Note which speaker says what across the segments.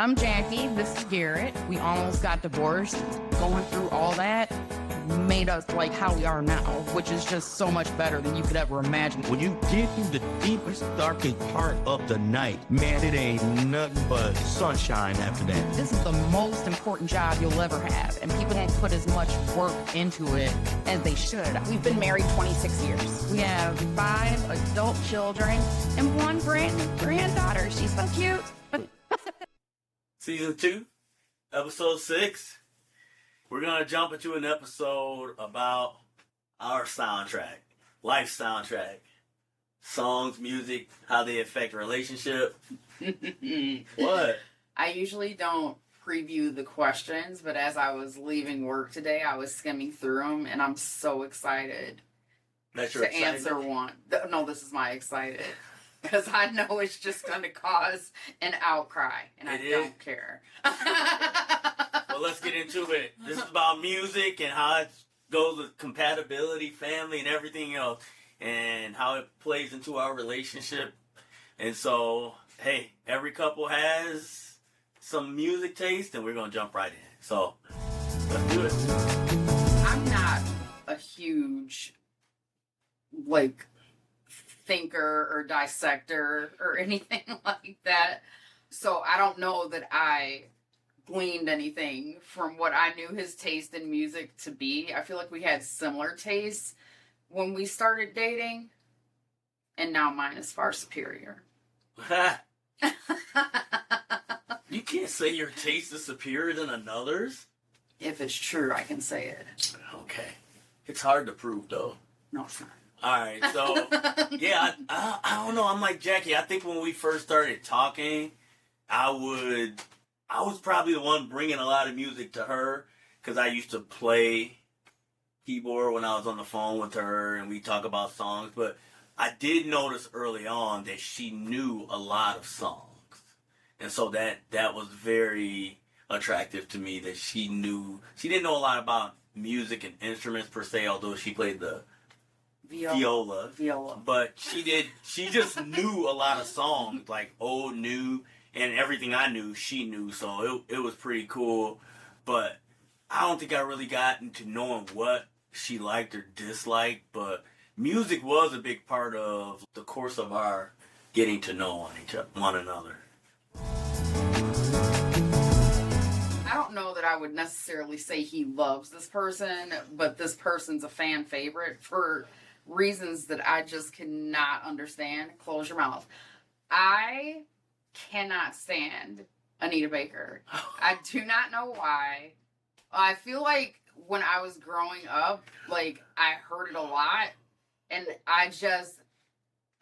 Speaker 1: I'm Jackie. This is Garrett. We almost got divorced. Going through all that made us like how we are now, which is just so much better than you could ever imagine.
Speaker 2: When you get through the deepest, darkest part of the night, man, it ain't nothing but sunshine after that.
Speaker 1: This is the most important job you'll ever have, and people don't put as much work into it as they should.
Speaker 3: We've been married 26 years.
Speaker 1: We have 5 adult children and 1 granddaughter. She's so cute.
Speaker 4: Season 2, episode 6. We're going to jump into an episode about our soundtrack, life soundtrack. Songs, music, how they affect relationship. What?
Speaker 3: I usually don't preview the questions, but as I was leaving work today, I was skimming through them, and I'm so excited
Speaker 4: to
Speaker 3: answer one. No, this is my excited. Because I know it's just going to cause an outcry, and I don't care.
Speaker 4: Well, let's get into it. This is about music and how it goes with compatibility, family, and everything else, and how it plays into our relationship. And so, hey, every couple has some music taste, and we're going to jump right in. So, let's do it.
Speaker 3: I'm not a huge, thinker or dissector or anything like that. So I don't know that I gleaned anything from what I knew his taste in music to be. I feel like we had similar tastes when we started dating, and now mine is far superior.
Speaker 4: You can't say your taste is superior than another's?
Speaker 3: If it's true, I can say it.
Speaker 4: Okay. It's hard to prove, though.
Speaker 3: No, it's not.
Speaker 4: All right, so, yeah, I don't know. I'm like Jackie. I think when we first started talking, I was probably the one bringing a lot of music to her because I used to play keyboard when I was on the phone with her and we talk about songs. But I did notice early on that she knew a lot of songs. And so that was very attractive to me that she didn't know a lot about music and instruments per se, although she played the viola. But she just knew a lot of songs, like old, new, and everything I knew, she knew. So it was pretty cool. But I don't think I really got into knowing what she liked or disliked. But music was a big part of the course of our getting to know one another.
Speaker 3: I don't know that I would necessarily say he loves this person, but this person's a fan favorite for reasons that I just cannot understand. Close your mouth. I cannot stand Anita Baker. I do not know why. I feel like when I was growing up, I heard it a lot, and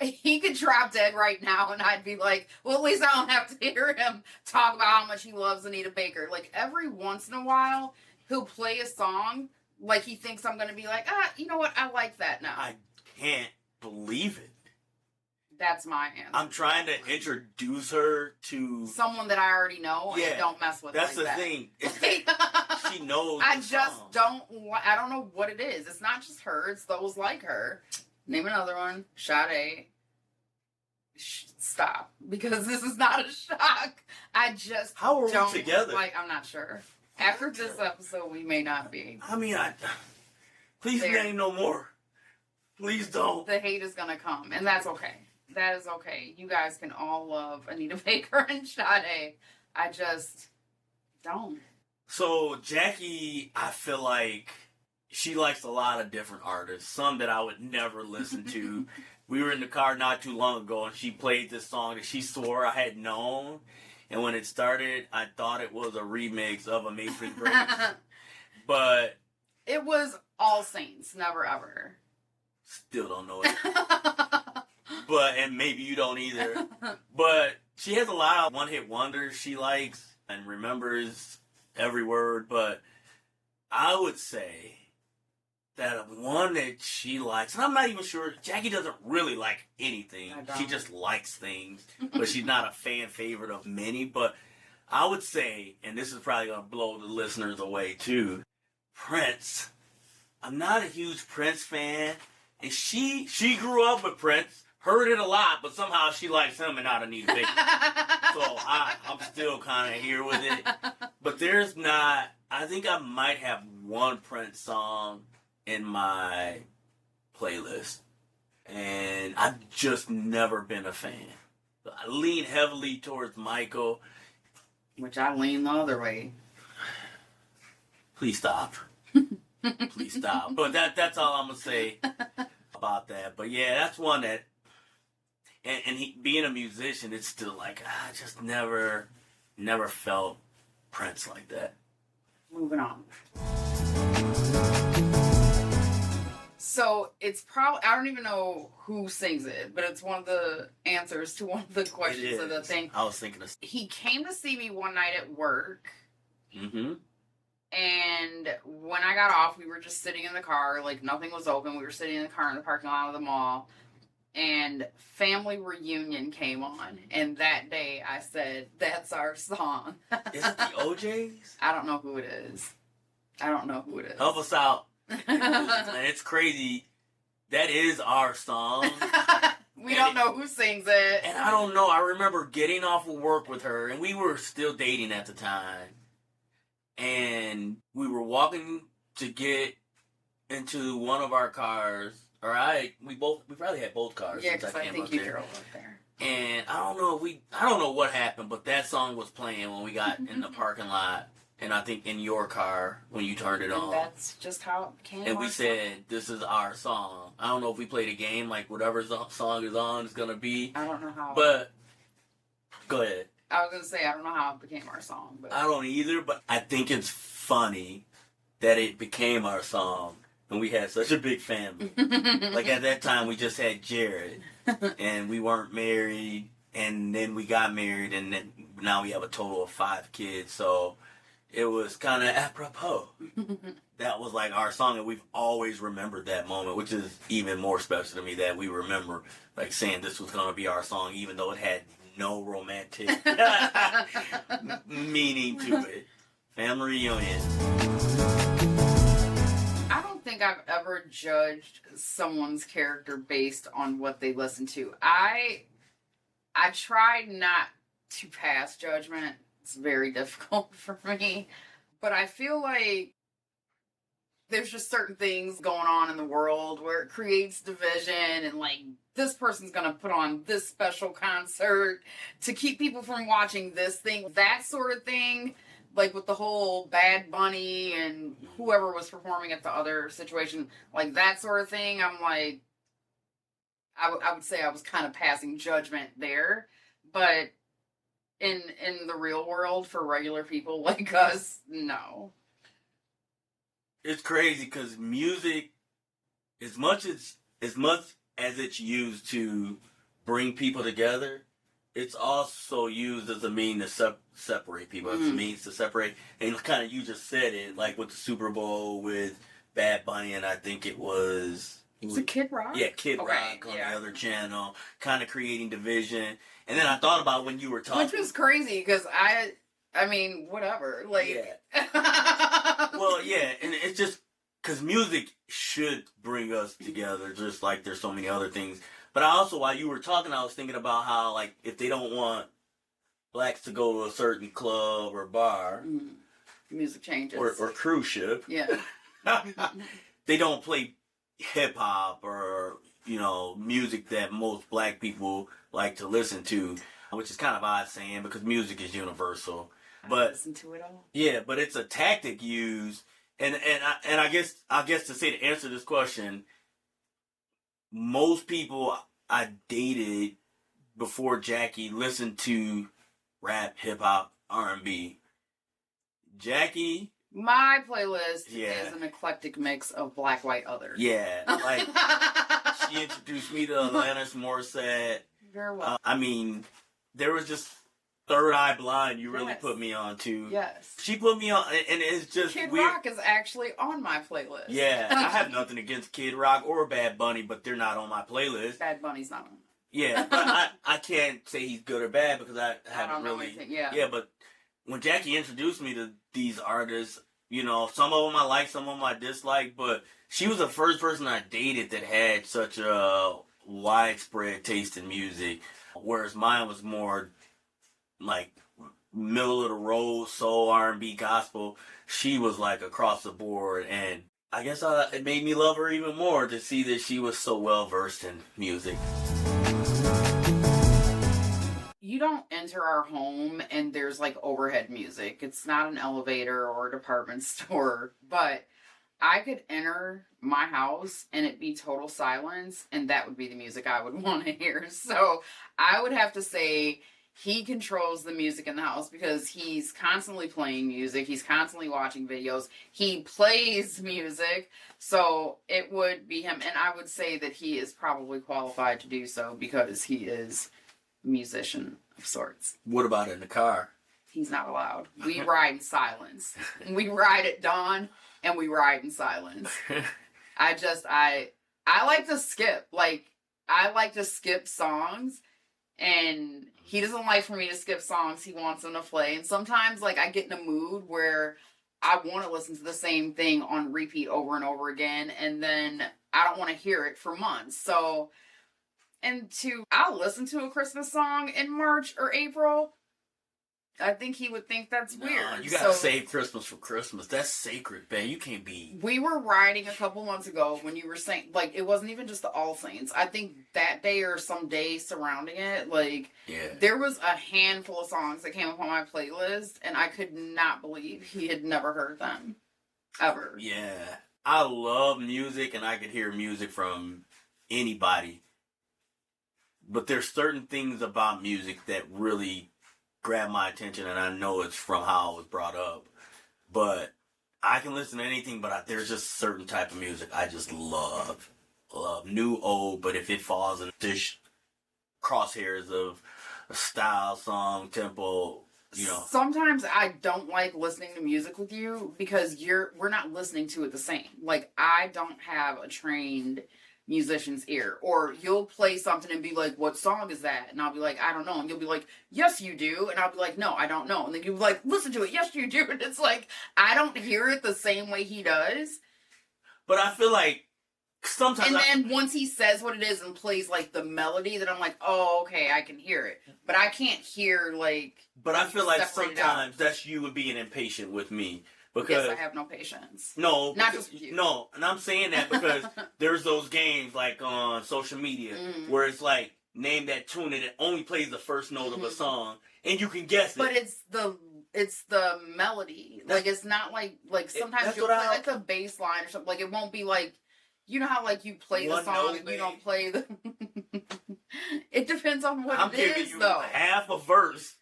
Speaker 3: he could drop dead right now, and I'd be like, well, at least I don't have to hear him talk about how much he loves Anita Baker. Every once in a while, he'll play a song he thinks I'm going to be like, you know what? I like that now.
Speaker 4: I can't believe it.
Speaker 3: That's my answer.
Speaker 4: I'm trying to introduce her to
Speaker 3: someone that I already know and don't mess with.
Speaker 4: That's
Speaker 3: like
Speaker 4: the
Speaker 3: that.
Speaker 4: thing. She knows.
Speaker 3: I don't know what it is. It's not just her. It's those like her. Name another one. Sade. Stop. Because this is not a shock.
Speaker 4: How are we together?
Speaker 3: I'm not sure. After this episode, we may not be.
Speaker 4: I mean, please name no more. Please don't.
Speaker 3: The hate is going to come, and that's okay. That is okay. You guys can all love Anita Baker and Sade. I just don't.
Speaker 4: So, Jackie, I feel like she likes a lot of different artists, some that I would never listen to. We were in the car not too long ago, and she played this song that she swore I had known. And when it started, I thought it was a remix of Amazing Grace. But
Speaker 3: it was All Saints, Never Ever.
Speaker 4: Still don't know it. And maybe you don't either. But she has a lot of one-hit wonders she likes and remembers every word. But I would say that one that she likes, and I'm not even sure, Jackie doesn't really like anything. She just likes things, but she's not a fan favorite of many. But I would say, and this is probably going to blow the listeners away too, Prince. I'm not a huge Prince fan, and she grew up with Prince. heard it a lot, but somehow she likes him and not Anita Baker. So I'm still kind of here with it. But there's not, I think I might have one Prince song in my playlist. And I've just never been a fan. I lean heavily towards Michael.
Speaker 3: Which I lean the other way.
Speaker 4: Please stop. Please stop. But that's all I'm going to say about that. But yeah, that's one that, and he being a musician, it's still like, I just never felt Prince like that.
Speaker 3: Moving on. So it's probably, I don't even know who sings it, but it's one of the answers to one of the questions of the thing.
Speaker 4: I was thinking of...
Speaker 3: He came to see me one night at work.
Speaker 4: Mm-hmm.
Speaker 3: And when I got off, we were just sitting in the car, like nothing was open. We were sitting in the car in the parking lot of the mall. And Family Reunion came on. And that day I said, that's our song.
Speaker 4: Is it the OJs?
Speaker 3: I don't know who it is.
Speaker 4: Help us out. And it's crazy. That is our song.
Speaker 3: We don't know who sings it.
Speaker 4: And I don't know. I remember getting off of work with her, and we were still dating at the time. And we were walking to get into one of our cars. Or we probably had both cars.
Speaker 3: Yeah,
Speaker 4: since
Speaker 3: because
Speaker 4: I
Speaker 3: I
Speaker 4: came
Speaker 3: think
Speaker 4: up
Speaker 3: you
Speaker 4: there.
Speaker 3: drove up there.
Speaker 4: And I don't know what happened, but that song was playing when we got in the parking lot. And I think in your car when you turned it on.
Speaker 3: And that's just how it became.
Speaker 4: And we said, this is our song. I don't know if we played a game, like whatever song is on is going to be.
Speaker 3: I don't know how.
Speaker 4: But, go ahead.
Speaker 3: I was going to say, I don't know how it became our song. But
Speaker 4: I don't either, but I think it's funny that it became our song. And we had such a big family. Like at that time, we just had Jared. And we weren't married. And then we got married. And then now we have a total of 5 kids. So it was kind of apropos. That was like our song. And we've always remembered that moment, which is even more special to me that we remember like saying this was going to be our song, even though it had no romantic meaning to it. Family Reunion.
Speaker 3: I don't think I've ever judged someone's character based on what they listen to. I try not to pass judgment. It's very difficult for me. But I feel like there's just certain things going on in the world where it creates division and like this person's going to put on this special concert to keep people from watching this thing, that sort of thing. Like with the whole Bad Bunny and whoever was performing at the other situation, like that sort of thing. I'm like, I would say I was kind of passing judgment there. But in the real world, for regular people like us, no.
Speaker 4: It's crazy because music, as much as it's used to bring people together, it's also used as a means to separate people. It's a means to separate. And kind of you just said it, like with the Super Bowl with Bad Bunny, and I think it was...
Speaker 3: Was it Kid Rock?
Speaker 4: Yeah, Kid Rock on the other channel, kind of creating division. And then I thought about when you were talking...
Speaker 3: Which was crazy, because I mean, whatever. Like...
Speaker 4: Yeah. Well, yeah, and it's just... Because music should bring us together, just like there's so many other things. But I also, while you were talking, I was thinking about how, like, if they don't want blacks to go to a certain club or bar...
Speaker 3: Music changes.
Speaker 4: Or cruise ship.
Speaker 3: Yeah.
Speaker 4: They don't play hip-hop or, music that most black people like to listen to, which is kind of odd saying because music is universal. But
Speaker 3: listen to it all.
Speaker 4: Yeah, but it's a tactic used, and I guess to answer this question, most people I dated before Jackie listened to rap, hip hop, R&B. Jackie.
Speaker 3: My playlist is an eclectic mix of black, white, other.
Speaker 4: Yeah, like she introduced me to Alanis Morissette.
Speaker 3: Very well.
Speaker 4: I mean, there was just Third Eye Blind. You really put me on to.
Speaker 3: Yes.
Speaker 4: She put me on, and it's just
Speaker 3: Kid
Speaker 4: weird.
Speaker 3: Rock is actually on my playlist.
Speaker 4: Yeah, I have nothing against Kid Rock or Bad Bunny, but they're not on my playlist.
Speaker 3: Bad Bunny's not on.
Speaker 4: Yeah, but I can't say he's good or bad because I haven't really.
Speaker 3: Yeah,
Speaker 4: but when Jackie introduced me to these artists, some of them I like, some of them I dislike, but she was the first person I dated that had such a widespread taste in music, whereas mine was more like middle of the road, soul, R&B, gospel. She was like across the board, and I guess it made me love her even more to see that she was so well versed in music.
Speaker 3: You don't enter our home and there's like overhead music. It's not an elevator or a department store, but I could enter my house and it be total silence, and that would be the music I would want to hear. So I would have to say he controls the music in the house because he's constantly playing music. He's constantly watching videos. He plays music. So it would be him. And I would say that he is probably qualified to do so because he is a musician of sorts.
Speaker 4: What about in the car?
Speaker 3: He's not allowed. We ride in silence. We ride at dawn and we ride in silence. I like to skip. Like, I like to skip songs, and he doesn't like for me to skip songs. He wants them to play. And sometimes, like, I get in a mood where I want to listen to the same thing on repeat over and over again, and then I don't want to hear it for months. So, I'll listen to a Christmas song in March or April. I think he would think that's weird.
Speaker 4: You gotta save Christmas for Christmas. That's sacred, man. You can't be...
Speaker 3: We were riding a couple months ago when you were saying, like, it wasn't even just the All Saints. I think that day or some day surrounding it, like, there was a handful of songs that came up on my playlist, and I could not believe he had never heard them. Ever.
Speaker 4: Yeah. I love music, and I could hear music from anybody. But there's certain things about music that really grab my attention, and I know it's from how I was brought up. But I can listen to anything, but there's just certain type of music I just love. New, old, but if it falls in this crosshairs of a style, song, tempo, you know.
Speaker 3: Sometimes I don't like listening to music with you because we're not listening to it the same. Like, I don't have a trained musician's ear. Or you'll play something and be like, what song is that? And I'll be like, I don't know. And you'll be like, yes you do. And I'll be like, no, I don't know. And then you'll be like, listen to it. Yes you do. And it's like, I don't hear it the same way he does.
Speaker 4: But I feel like sometimes...
Speaker 3: And then once he says what it is and plays like the melody, then I'm like, oh, okay, I can hear it. But I can't hear like...
Speaker 4: But I feel like sometimes that's you being impatient with me. Because,
Speaker 3: yes, I have no patience.
Speaker 4: No,
Speaker 3: not just with you.
Speaker 4: No, and I'm saying that because there's those games like on social media where it's like, name that tune and it only plays the first note of a song and you can guess it.
Speaker 3: But it's the melody. Like, it's not like sometimes you'll play like the bass line or something. Like, it won't be like, you know how like you play the song and you don't play the... It depends on what it is,
Speaker 4: I'm giving you
Speaker 3: though.
Speaker 4: half a verse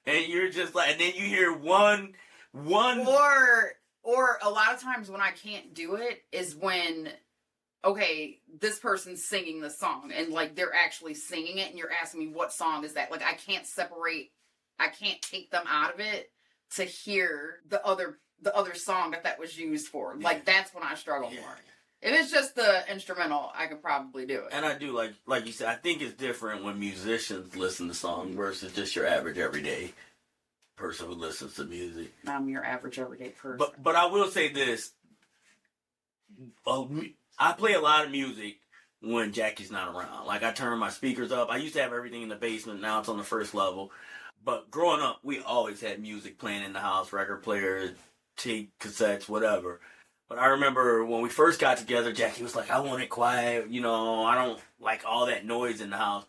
Speaker 4: and you're just like, and then you hear one
Speaker 3: or a lot of times when I can't do it is when, okay, this person's singing the song and like they're actually singing it and you're asking me what song is that. Like, I can't take them out of it to hear the other song that was used for. Like, that's when I struggle more. If it's just the instrumental, I could probably do it.
Speaker 4: And I do, like you said, I think it's different when musicians listen to songs versus just your average everyday person who listens to music.
Speaker 3: I'm your average everyday person.
Speaker 4: But I will say this. I play a lot of music when Jackie's not around. Like, I turn my speakers up. I used to have everything in the basement. Now it's on the first level. But growing up, we always had music playing in the house, record players, tape, cassettes, whatever. But I remember when we first got together, Jackie was like, I want it quiet. You know, I don't like all that noise in the house.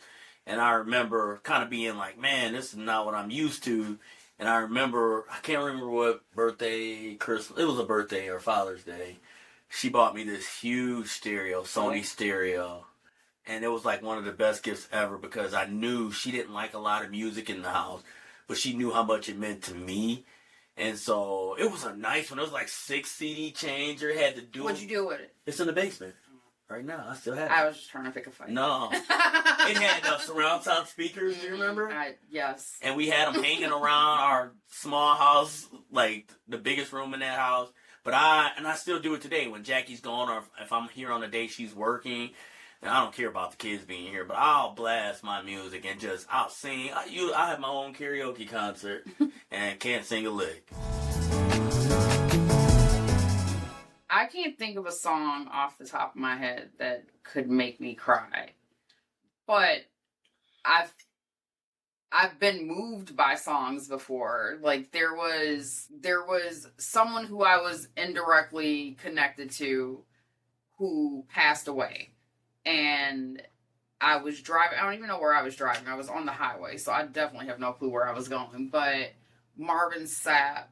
Speaker 4: And I remember kind of being like, man, this is not what I'm used to. And I remember, I can't remember what birthday, Christmas, it was a birthday or Father's Day. She bought me this huge stereo, Sony stereo. And it was like one of the best gifts ever because I knew she didn't like a lot of music in the house, but she knew how much it meant to me. And so it was a nice one. It was like 6 CD changer. Had to do
Speaker 3: What'd you do with it?
Speaker 4: It's in the basement. Right now, I still have it.
Speaker 3: I was just trying to pick a fight.
Speaker 4: No. It had surround sound speakers, do you remember?
Speaker 3: Yes.
Speaker 4: And we had them hanging around our small house, like the biggest room in that house. But I still do it today when Jackie's gone or if I'm here on the day she's working. And I don't care about the kids being here, but I'll blast my music and I'll sing. I have my own karaoke concert and can't sing a lick.
Speaker 3: I can't think of a song off the top of my head that could make me cry. but I've been moved by songs before. Like there was someone who I was indirectly connected to who passed away. And I was driving, I don't even know where I was driving. I was on the highway, so I definitely have no clue where I was going. But Marvin Sapp,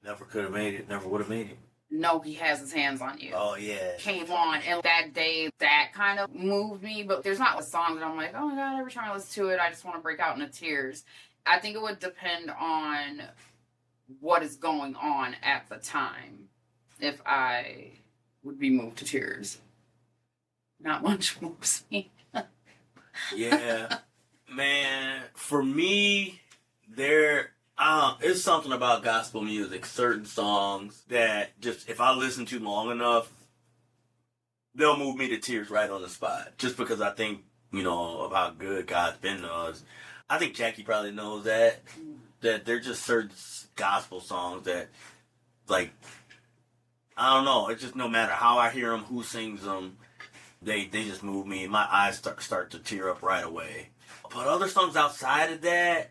Speaker 4: Never could have made it. Never would have made it.
Speaker 3: No, He Has His Hands on You,
Speaker 4: Oh yeah.
Speaker 3: came on, and that day that kind of moved me. But there's not a song that I'm like, oh my god, every time I listen to it I just want to break out into tears. I think it would depend on what is going on at the time if I would be moved to tears. Not much moves me.
Speaker 4: Yeah, man. For me, it's something about gospel music. Certain songs that just, if I listen to long enough, they'll move me to tears right on the spot. Just because I think, of how good God's been to us. I think Jackie probably knows that. That there's just certain gospel songs that, like, I don't know. It's just no matter how I hear them, who sings them, they just move me. My eyes start to tear up right away. But other songs outside of that,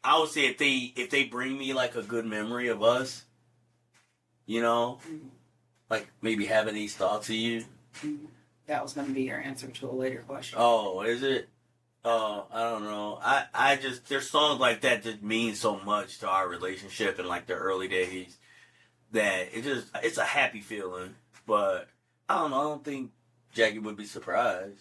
Speaker 4: I would say if they bring me like a good memory of us, like maybe having these thoughts of you.
Speaker 3: That was going to be your answer to a later question.
Speaker 4: Oh, is it? Oh, I don't know. I just, there's songs like that that mean so much to our relationship in like the early days that it's a happy feeling. But I don't know. I don't think Jackie would be surprised.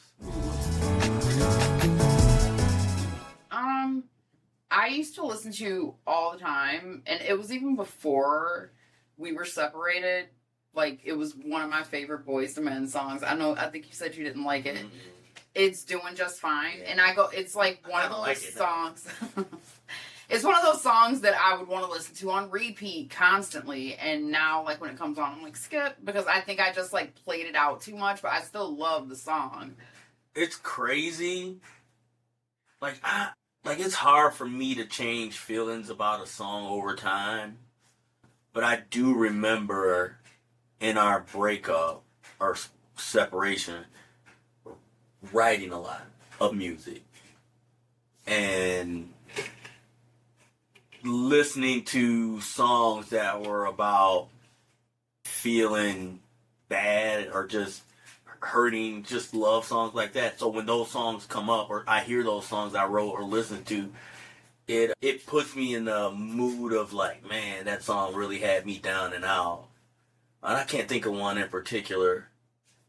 Speaker 3: I used to listen to all the time, and it was even before we were separated. Like, it was one of my favorite Boys to Men songs. I think you said you didn't like it. Mm-hmm. It's Doing Just Fine. And it's like one of those songs. It's one of those songs that I would want to listen to on repeat constantly. And now, like, when it comes on, I'm like, skip. Because I think I just, like, played it out too much. But I still love the song.
Speaker 4: It's crazy. Like, it's hard for me to change feelings about a song over time. But I do remember in our breakup or separation, writing a lot of music. And listening to songs that were about feeling bad or just hurting, just love songs like that. So when those songs come up or I hear those songs I wrote or listened to, it puts me in the mood of like, man, that song really had me down and out. And I can't think of one in particular,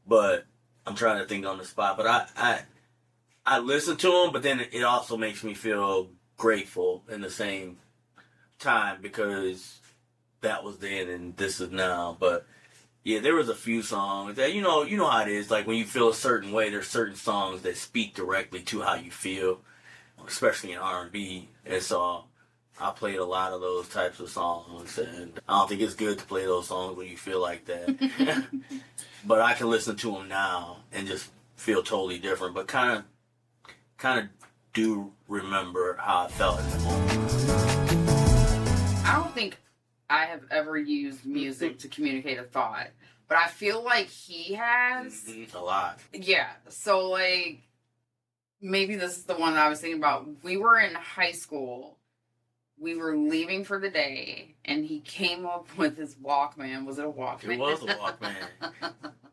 Speaker 4: but I'm trying to think on the spot. But I listen to them, but then it also makes me feel grateful in the same time because that was then and this is now. But yeah, there was a few songs that you know how it is. Like when you feel a certain way, there's certain songs that speak directly to how you feel, especially in R&B. And so I played a lot of those types of songs, and I don't think it's good to play those songs when you feel like that. But I can listen to them now and just feel totally different. But kind of do remember how I felt in the moment.
Speaker 3: I don't think I have ever used music to communicate a thought, but I feel like he has.
Speaker 4: A lot.
Speaker 3: Yeah. So, like, maybe this is the one that I was thinking about. We were in high school. We were leaving for the day, and he came up with his Walkman. Was it a Walkman?
Speaker 4: It was a Walkman.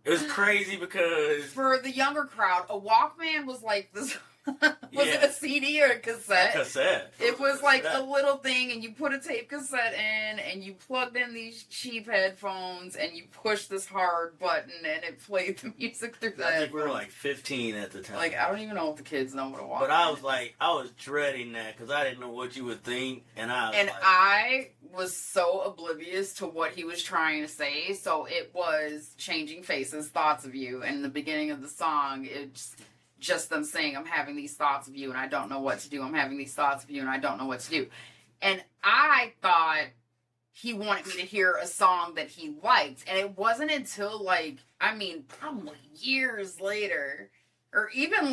Speaker 4: It was crazy because...
Speaker 3: For the younger crowd, a Walkman was like this... Was it a CD or a cassette?
Speaker 4: A cassette.
Speaker 3: It was like a little thing, and you put a tape cassette in, and you plugged in these cheap headphones, and you pushed this hard button, and it played the music through the
Speaker 4: I think we were like 15 at the time.
Speaker 3: Like, I don't even know if the kids know what a Walkman is.
Speaker 4: But I was dreading that, because I didn't know what you would think, and
Speaker 3: I was so oblivious to what he was trying to say, so it was Changing Faces, Thoughts of You, and in the beginning of the song, it's just them saying, I'm having these thoughts of you and I don't know what to do. I'm having these thoughts of you and I don't know what to do. And I thought he wanted me to hear a song that he liked. And it wasn't until probably years later, or even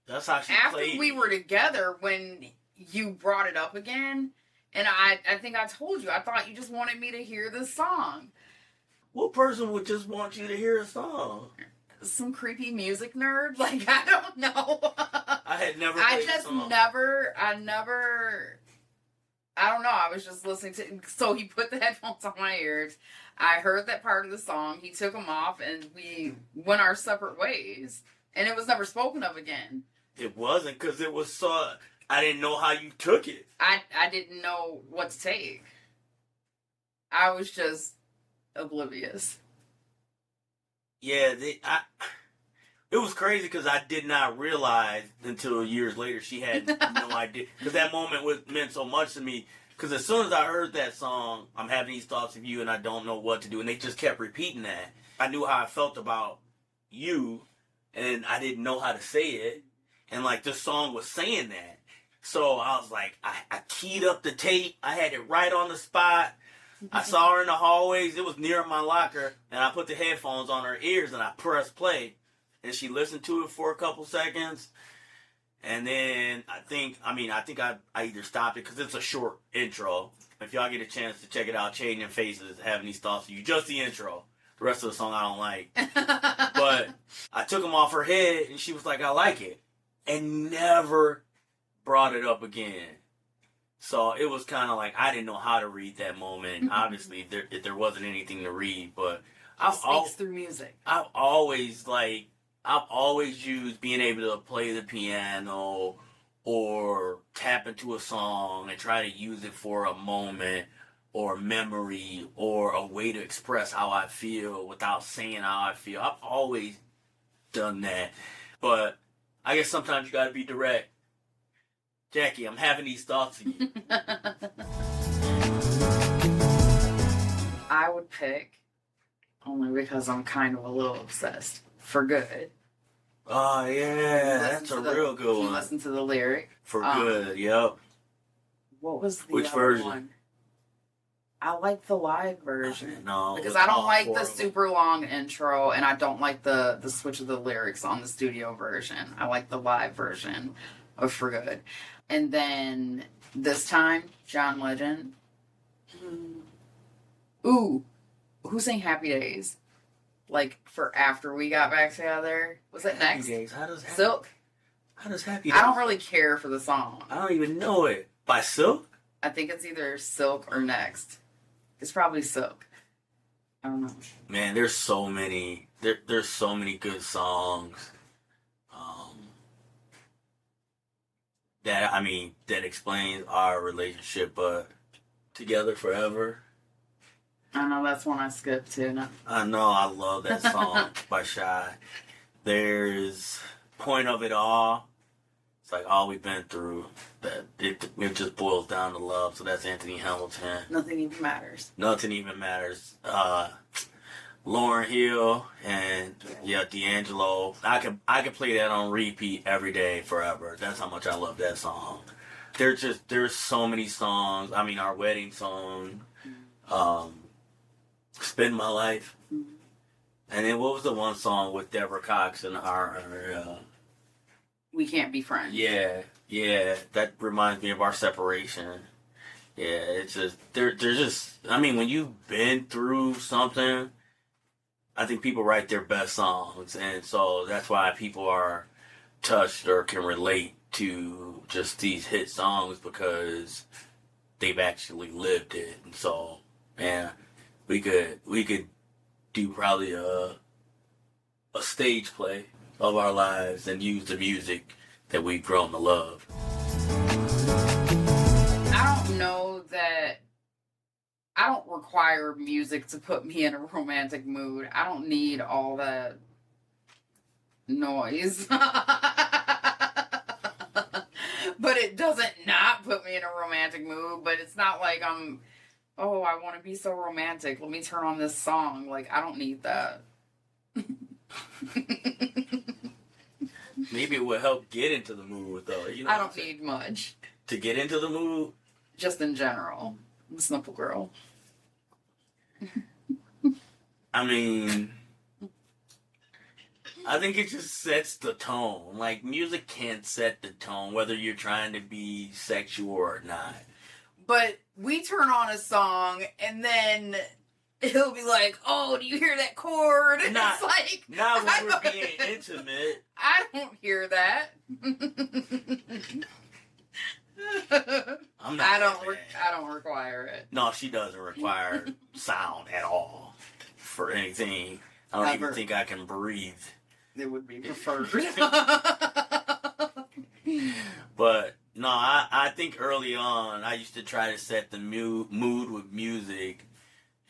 Speaker 4: that's how she
Speaker 3: after
Speaker 4: played.
Speaker 3: We were together when you brought it up again. And I think I told you, I thought you just wanted me to hear this song.
Speaker 4: What person would just want you to hear a song?
Speaker 3: some creepy music nerd. Like, I don't know.
Speaker 4: I had never.
Speaker 3: I
Speaker 4: played the
Speaker 3: just
Speaker 4: song.
Speaker 3: I don't know. I was just listening to. So he put the headphones on my ears. I heard that part of the song. He took them off, and we went our separate ways. And it was never spoken of again.
Speaker 4: It wasn't because it was so. I didn't know how you took it.
Speaker 3: I didn't know what to take. I was just oblivious.
Speaker 4: Yeah, it was crazy because I did not realize until years later she had no idea. Because that moment meant so much to me. Because as soon as I heard that song, I'm having these thoughts of you and I don't know what to do. And they just kept repeating that. I knew how I felt about you and I didn't know how to say it. And like this song was saying that. So I was like, I keyed up the tape. I had it right on the spot. I saw her in the hallways. It was near my locker. And I put the headphones on her ears and I pressed play. And she listened to it for a couple seconds. And then I think I either stopped it because it's a short intro. If y'all get a chance to check it out, Changing Faces, Having These Thoughts of You. Just the intro. The rest of the song I don't like. But I took them off her head and she was like, I like it. And never brought it up again. So it was kind of like I didn't know how to read that moment. Obviously, there wasn't anything to read, but
Speaker 3: Speaks through music.
Speaker 4: I've always used being able to play the piano or tap into a song and try to use it for a moment or memory or a way to express how I feel without saying how I feel. I've always done that, but I guess sometimes you gotta be direct. Jackie, I'm having these thoughts of you.
Speaker 3: I would pick, only because I'm kind of a little obsessed, For Good.
Speaker 4: Oh yeah, that's a real good one.
Speaker 3: Listen to the lyric.
Speaker 4: For Good, yep.
Speaker 3: What was the
Speaker 4: Which
Speaker 3: other
Speaker 4: version?
Speaker 3: one? I like the live version.
Speaker 4: No,
Speaker 3: Because
Speaker 4: it's
Speaker 3: I don't
Speaker 4: all
Speaker 3: like
Speaker 4: four
Speaker 3: the
Speaker 4: of them.
Speaker 3: super long intro, and I don't like the switch of the lyrics on the studio version. I like the live version of For Good. And then this time, John Legend. Ooh, who sang Happy Days? Like for after we got back together? Was it
Speaker 4: Happy
Speaker 3: next?
Speaker 4: Days. How does Happy Days?
Speaker 3: I don't really care for the song.
Speaker 4: I don't even know it. By Silk?
Speaker 3: I think it's either Silk or Next. It's probably Silk. I don't know.
Speaker 4: Man, there's so many. There's so many good songs. That explains our relationship, but Together Forever.
Speaker 3: I know that's one I skipped too. No.
Speaker 4: I know, I love that song by Shy. There's Point of It All. It's like all we've been through. That it just boils down to love. So that's Anthony Hamilton.
Speaker 3: Nothing Even Matters.
Speaker 4: Nothing Even Matters. Lauryn Hill and D'Angelo. I could play that on repeat every day forever. That's how much I love that song. There's so many songs. I mean, our wedding song, Spend My Life, and then what was the one song with Deborah Cox and our
Speaker 3: We Can't Be Friends.
Speaker 4: yeah, that reminds me of our separation. Yeah, it's just they're just. I mean, when you've been through something, I think people write their best songs, and so that's why people are touched or can relate to just these hit songs because they've actually lived it. And so, man, we could do probably a stage play of our lives and use the music that we've grown to love.
Speaker 3: I don't know that. I don't require music to put me in a romantic mood. I don't need all that noise. But it doesn't not put me in a romantic mood. But it's not like I want to be so romantic. Let me turn on this song. Like, I don't need that.
Speaker 4: Maybe it would help get into the mood, though. You know
Speaker 3: I don't need much.
Speaker 4: to get into the mood.
Speaker 3: Just in general. I'm a simple girl.
Speaker 4: I mean, I think it just sets the tone. Like, music can't set the tone, whether you're trying to be sexual or not.
Speaker 3: But we turn on a song and then he'll be like, "Oh, do you hear that chord?" And
Speaker 4: Not-
Speaker 3: it's like,
Speaker 4: Not when we're being intimate.
Speaker 3: I don't hear that.
Speaker 4: I'm not.
Speaker 3: I
Speaker 4: that
Speaker 3: don't.
Speaker 4: bad.
Speaker 3: I don't require it.
Speaker 4: No, she doesn't require sound at all for anything. I don't even
Speaker 3: Ever.
Speaker 4: think I can breathe.
Speaker 3: It would be preferred.
Speaker 4: But no, I think early on I used to try to set the mood with music,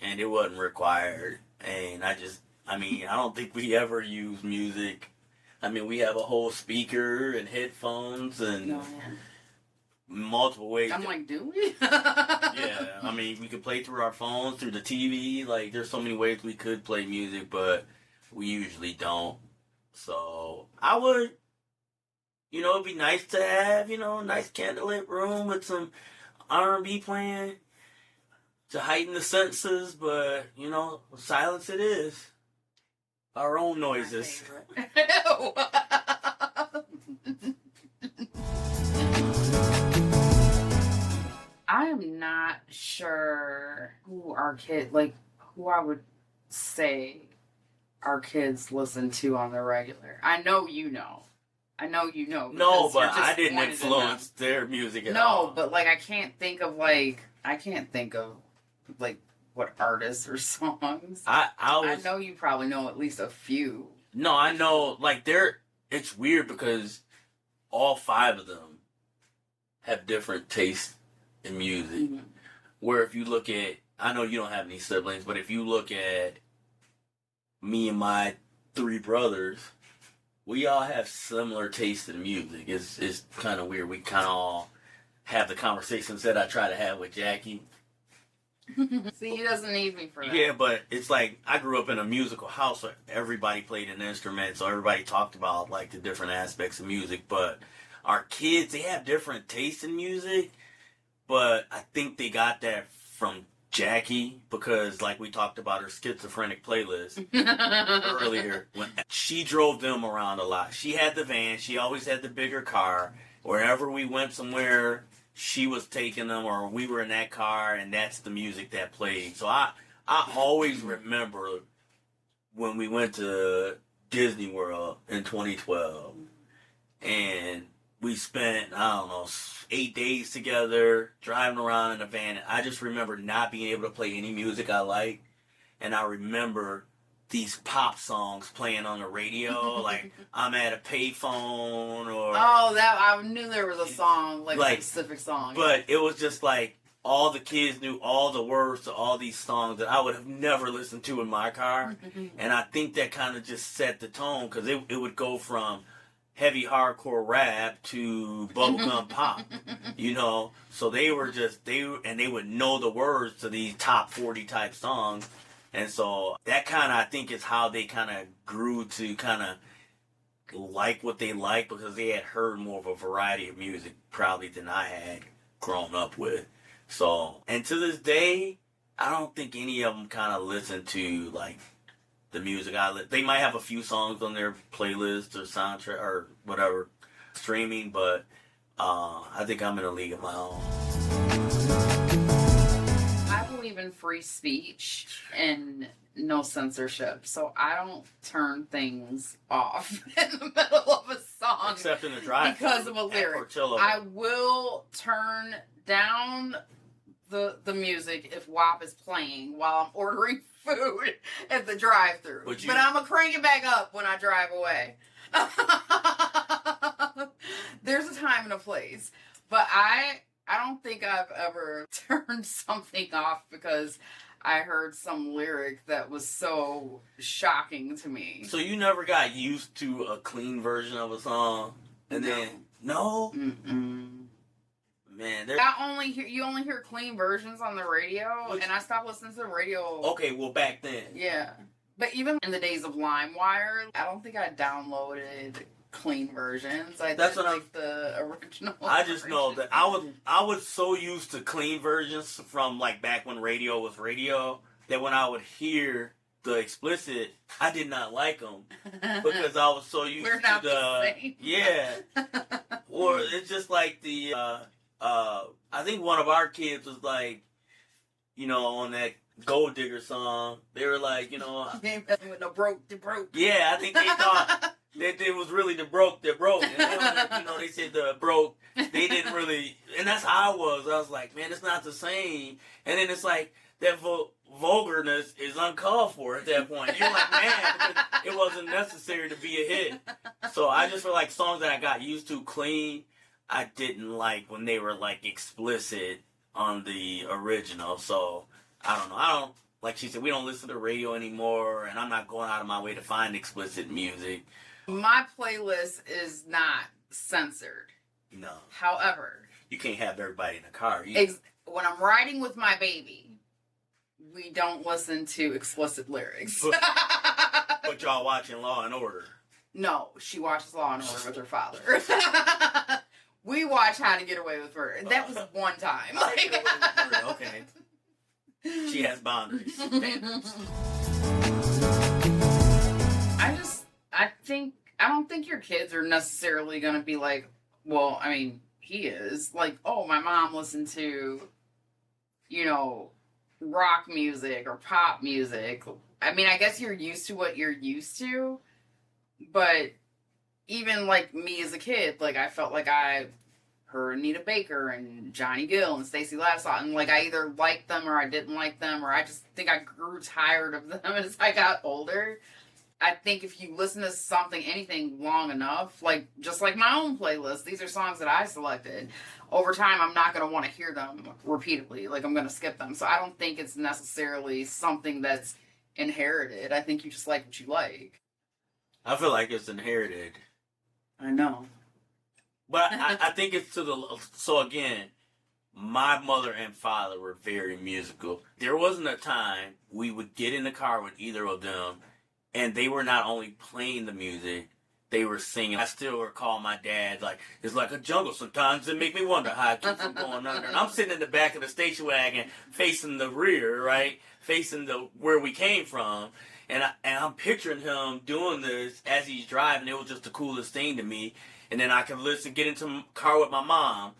Speaker 4: and it wasn't required. And I don't think we ever use music. I mean, we have a whole speaker and headphones and
Speaker 3: No, man.
Speaker 4: multiple ways.
Speaker 3: I'm like, do we?
Speaker 4: Yeah, I mean, we could play through our phones, through the TV. Like, there's so many ways we could play music, but we usually don't. So, I would, it'd be nice to have, a nice candlelit room with some R&B playing to heighten the senses, but, silence it is. Our own noises.
Speaker 3: I am not sure who I would say our kids listen to on the regular. I know you know.
Speaker 4: No,
Speaker 3: because
Speaker 4: but
Speaker 3: you're
Speaker 4: I didn't
Speaker 3: disappointed in
Speaker 4: influence their music at
Speaker 3: them.
Speaker 4: all.
Speaker 3: No, but I can't think of what artists or songs. I know you probably know at least a few.
Speaker 4: No, I know, it's weird because all 5 of them have different tastes in music.
Speaker 3: Mm-hmm.
Speaker 4: Where if you look at, I know you don't have any siblings, but if you look at me and my 3 brothers, we all have similar tastes in music. It's kind of weird. We kind of all have the conversations that I try to have with Jackie.
Speaker 3: See, he doesn't need me for that.
Speaker 4: Yeah, but it's like I grew up in a musical house where everybody played an instrument, so everybody talked about the different aspects of music. But our kids, they have different tastes in music, but I think they got that from Jackie because, we talked about her schizophrenic playlist earlier, when she drove them around a lot. She had the van. She always had the bigger car. Wherever we went somewhere, she was taking them, or we were in that car, and that's the music that played. So I always remember when we went to Disney World in 2012, and we spent, 8 days together driving around in a van. And I just remember not being able to play any music I like, and I remember these pop songs playing on the radio, I'm at a payphone, or
Speaker 3: I knew there was a song, a specific song.
Speaker 4: But it was just all the kids knew all the words to all these songs that I would have never listened to in my car, and I think that kind of just set the tone because it would go from heavy hardcore rap to bubblegum pop, So they would know the words to these top 40 type songs. And so that kind of, I think, is how they kind of grew to kind of like what they like because they had heard more of a variety of music probably than I had grown up with. So, and to this day, I don't think any of them kind of listen to the music they might have a few songs on their playlist or soundtrack or whatever streaming, but I think I'm in a league of my own.
Speaker 3: I believe in free speech and no censorship, so I don't turn things off in the middle of a song
Speaker 4: except in the drive
Speaker 3: because of a lyric. I will turn down the music if WAP is playing while I'm ordering food at the drive-thru, but I'm gonna crank it back up when I drive away. There's a time and a place, but I don't think I've ever turned something off because I heard some lyric that was so shocking to me.
Speaker 4: So you never got used to a clean version of a song, and then no.
Speaker 3: Mm-mm.
Speaker 4: Man,
Speaker 3: you only hear clean versions on the radio, and I stopped listening to the radio.
Speaker 4: Okay, well back then.
Speaker 3: Yeah, but even in the days of LimeWire, I don't think I downloaded clean versions.
Speaker 4: That's
Speaker 3: the original.
Speaker 4: I just know that I was so used to clean versions from back when radio was radio that when I would hear the explicit, I did not like them because I was so used to
Speaker 3: the same.
Speaker 4: Yeah. Or it's just I think one of our kids was on Gold Digger song. They were like, you know,
Speaker 3: You ain't messing with no broke, the broke.
Speaker 4: yeah, I think they thought that it was really the broke. And they, you know, they said the broke. They didn't really, and that's how I was. I was like, man, it's not the same. And then it's like that vulgarness is uncalled for at that point. You're like, man, it wasn't necessary to be a hit. So I just feel like songs that I got used to clean, I didn't like when they were like explicit on the original. So I don't know. I don't, like she said, we don't listen to radio anymore, and I'm not going out of my way to find explicit music.
Speaker 3: My playlist is not censored.
Speaker 4: No.
Speaker 3: However,
Speaker 4: You can't have everybody in the car.
Speaker 3: when I'm riding with my baby, we don't listen to explicit lyrics.
Speaker 4: But y'all watching Law and Order.
Speaker 3: No, she watches Law and Order with her father. We watch How to Get Away with Murder. That was one time.
Speaker 4: How to Get Away with Murder, okay. She has boundaries. Standards.
Speaker 3: I don't think your kids are necessarily going to be like, well, I mean, he is. Like, oh, my mom listened to, you know, rock music or pop music. I mean, I guess you're used to what you're used to, but even like me as a kid, like I felt like I heard Anita Baker and Johnny Gill and Stacey Lattisaw, and like I either liked them or I didn't like them, or I just think I grew tired of them as I got older. I think if you listen to something, anything long enough, like just like my own playlist, these are songs that I selected. Over time, I'm not going to want to hear them repeatedly. Like I'm going to skip them. So I don't think it's necessarily something that's inherited. I think you just like what you like.
Speaker 4: I feel like it's inherited.
Speaker 3: I know.
Speaker 4: But I think it's so again, my mother and father were very musical. There wasn't a time we would get in the car with either of them and they were not only playing the music, they were singing. I still recall my dad, like, it's like a jungle sometimes. It make me wonder how I keep from going under. And I'm sitting in the back of the station wagon facing the rear, right? Facing where we came from. And I'm picturing him doing this as he's driving. It was just the coolest thing to me. And then I can get into the car with my mom,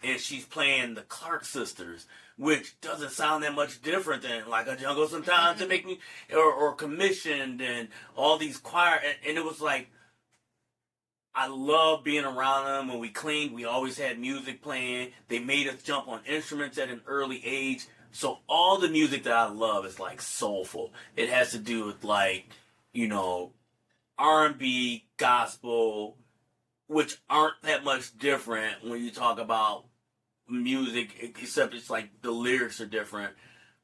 Speaker 4: and she's playing the Clark Sisters, which doesn't sound that much different than like a jungle sometimes to make me, or commissioned and all these choir. And it was like, I love being around them. When we cleaned, we always had music playing. They made us jump on instruments at an early age. So all the music that I love is like soulful. It has to do with like, you know, R&B, gospel, which aren't that much different when you talk about music, except it's like the lyrics are different,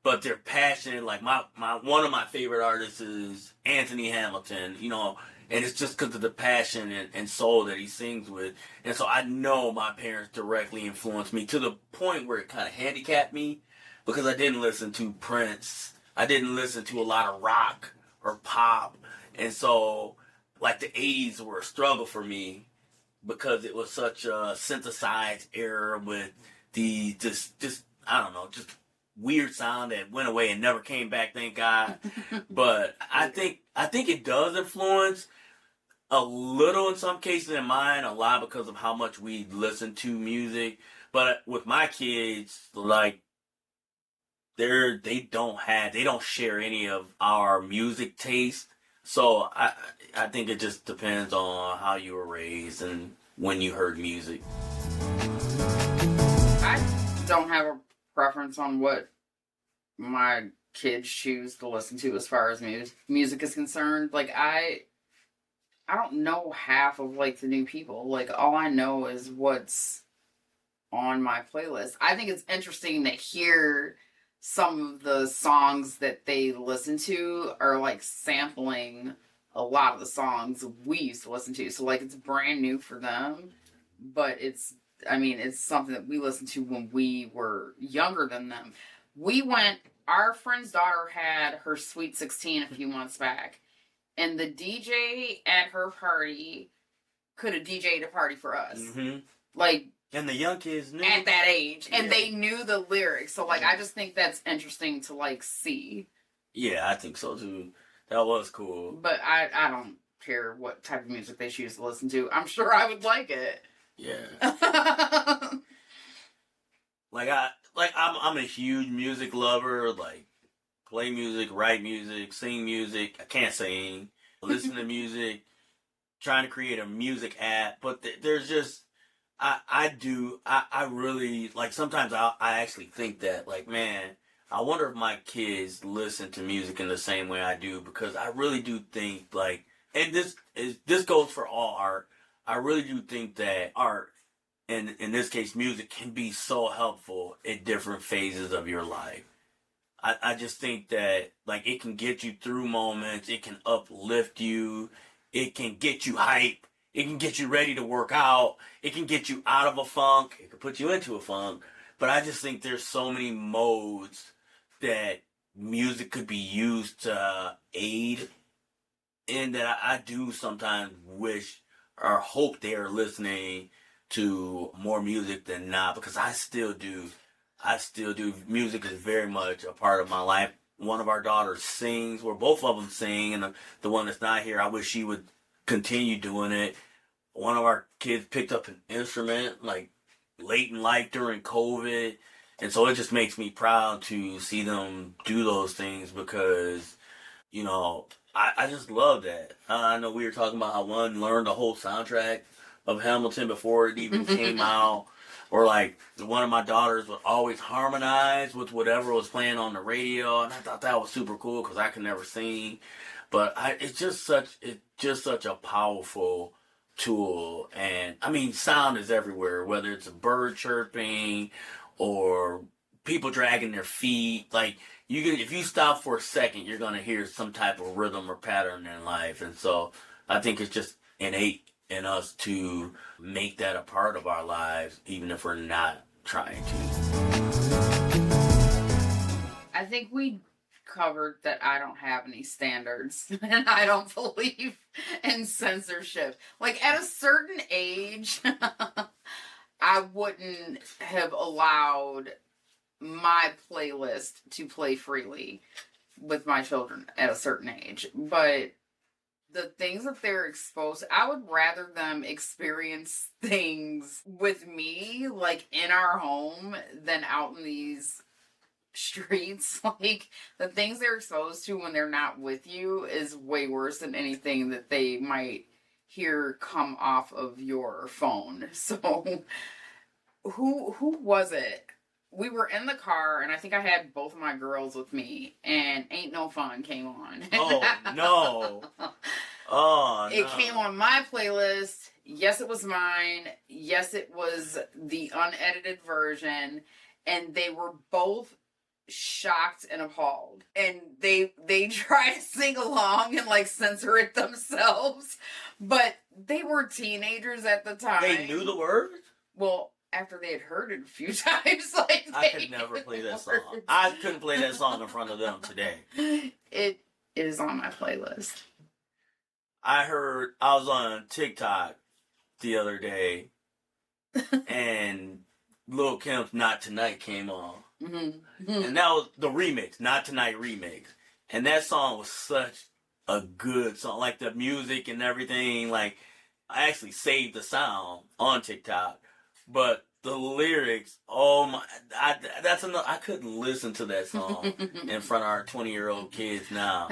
Speaker 4: but they're passionate. Like my one of my favorite artists is Anthony Hamilton, you know, and it's just because of the passion and soul that he sings with. And so I know my parents directly influenced me to the point where it kind of handicapped me because I didn't listen to Prince. I didn't listen to a lot of rock or pop. And so like the 80s were a struggle for me because it was such a synthesized era with the just I don't know, just weird sound that went away and never came back, thank God. But I think it does influence a little in some cases, in mine a lot because of how much we listen to music. But with my kids, like they don't share any of our music taste. So I think it just depends on how you were raised and when you heard music.
Speaker 3: I don't have a preference on what my kids choose to listen to as far as music is concerned. Like I don't know half of like the new people. Like all I know is what's on my playlist. I think it's interesting to hear some of the songs that they listen to are like sampling a lot of the songs we used to listen to. So like it's brand new for them, but it's something that we listened to when we were younger than them. Our friend's daughter had her Sweet 16 a few months back, and the DJ at her party could have DJ'd a party for us. Mm-hmm. Like,
Speaker 4: and the young kids knew
Speaker 3: at that age, and they knew the lyrics. So like, I just think that's interesting to like see.
Speaker 4: Yeah, I think so too. That was cool.
Speaker 3: But I don't care what type of music they choose to listen to. I'm sure I would like it.
Speaker 4: Yeah. I'm a huge music lover. Like play music, write music, sing music. I can't sing. Listen to music. Trying to create a music app, but there's just I really like sometimes I actually think that like man, I wonder if my kids listen to music in the same way I do because I really do think like and this goes for all art. I really do think that art and in this case music can be so helpful at different phases of your life. I just think that like it can get you through moments, it can uplift you, it can get you hype, it can get you ready to work out, it can get you out of a funk, it can put you into a funk. But I just think there's so many modes that music could be used to aid in that I do sometimes wish or hope they are listening to more music than not because I still do. I still do. Music is very much a part of my life. One of our daughters sings, or both of them sing, and the one that's not here, I wish she would continue doing it. One of our kids picked up an instrument like late in life during COVID, and so it just makes me proud to see them do those things because, you know, I just love that. I know we were talking about how one learned the whole soundtrack of Hamilton before it even came out. Or like one of my daughters would always harmonize with whatever was playing on the radio, and I thought that was super cool because I could never sing. But it's just such a powerful tool, and I mean, sound is everywhere. Whether it's a bird chirping or people dragging their feet, like you can, if you stop for a second, you're gonna hear some type of rhythm or pattern in life, and so I think it's just innate in us to make that a part of our lives, even if we're not trying to.
Speaker 3: I think we covered that I don't have any standards and I don't believe in censorship. Like at a certain age, I wouldn't have allowed my playlist to play freely with my children at a certain age. But the things that they're exposed to, I would rather them experience things with me, like in our home, than out in these streets. Like the things they're exposed to when they're not with you is way worse than anything that they might hear come off of your phone. So who was it? We were in the car, and I think I had both of my girls with me, and Ain't No Fun came on.
Speaker 4: Oh, no. Oh, no.
Speaker 3: It came on my playlist. Yes, it was mine. Yes, it was the unedited version. And they were both shocked and appalled. And they try to sing along and, like, censor it themselves. But they were teenagers at the time.
Speaker 4: They knew the words?
Speaker 3: Well, after they had heard it a few times, like
Speaker 4: I could never play that song. I couldn't play that song in front of them today.
Speaker 3: It is on my playlist.
Speaker 4: I was on TikTok the other day, and Lil Kim's Not Tonight came on.
Speaker 3: Mm-hmm.
Speaker 4: And that was the remix, Not Tonight remix. And that song was such a good song. Like the music and everything, like I actually saved the sound on TikTok. But the lyrics, oh my, that's enough. I couldn't listen to that song in front of our 20-year-old kids now.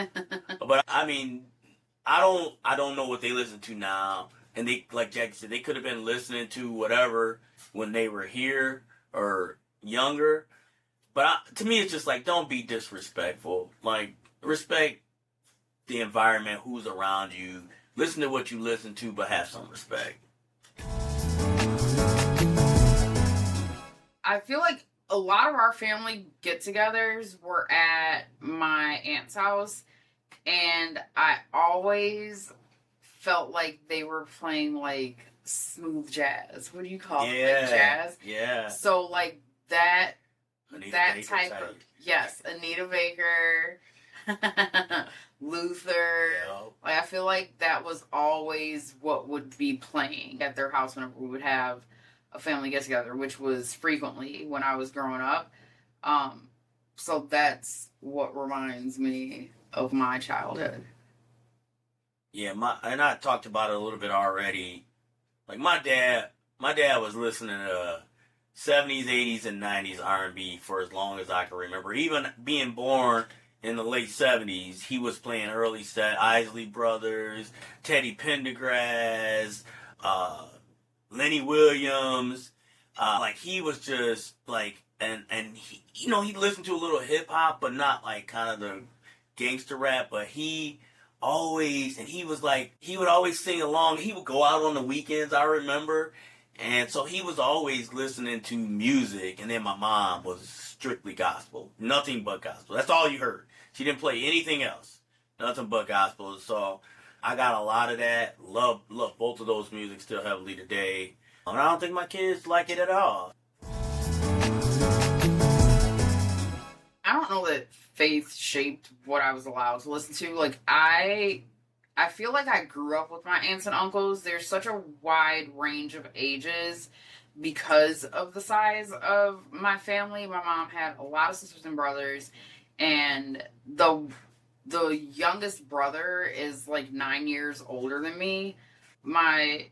Speaker 4: But I mean, I don't know what they listen to now. And they, like Jackie said, they could have been listening to whatever when they were here or younger. But to me, it's just like, don't be disrespectful. Like, respect the environment, who's around you. Listen to what you listen to, but have some respect.
Speaker 3: I feel like a lot of our family get-togethers were at my aunt's house, and I always felt like they were playing like smooth jazz. What do you call it? Like jazz?
Speaker 4: Yeah.
Speaker 3: So like that
Speaker 4: Anita
Speaker 3: that
Speaker 4: Baker
Speaker 3: type of yes, Anita Baker, Luther.
Speaker 4: Yeah.
Speaker 3: Like I feel like that was always what would be playing at their house whenever we would have a family get together, which was frequently when I was growing up. So that's what reminds me of my childhood.
Speaker 4: Yeah, and I talked about it a little bit already. Like my dad was listening to 70s, 80s, and 90s R&B for as long as I can remember. Even being born in the late 70s, he was playing early set Isley Brothers, Teddy Pendergrass, Lenny Williams. Like he was just like, and he, he listened to a little hip hop, but not like kind of the gangster rap. But he was like, he would always sing along. He would go out on the weekends, I remember. And so he was always listening to music. And then my mom was strictly gospel. Nothing but gospel. That's all you heard. She didn't play anything else. Nothing but gospel. So I got a lot of that. Love both of those music still heavily today. And I don't think my kids like it at all.
Speaker 3: I don't know that faith shaped what I was allowed to listen to. Like I feel like I grew up with my aunts and uncles. There's such a wide range of ages because of the size of my family. My mom had a lot of sisters and brothers, and the youngest brother is like 9 years older than me. My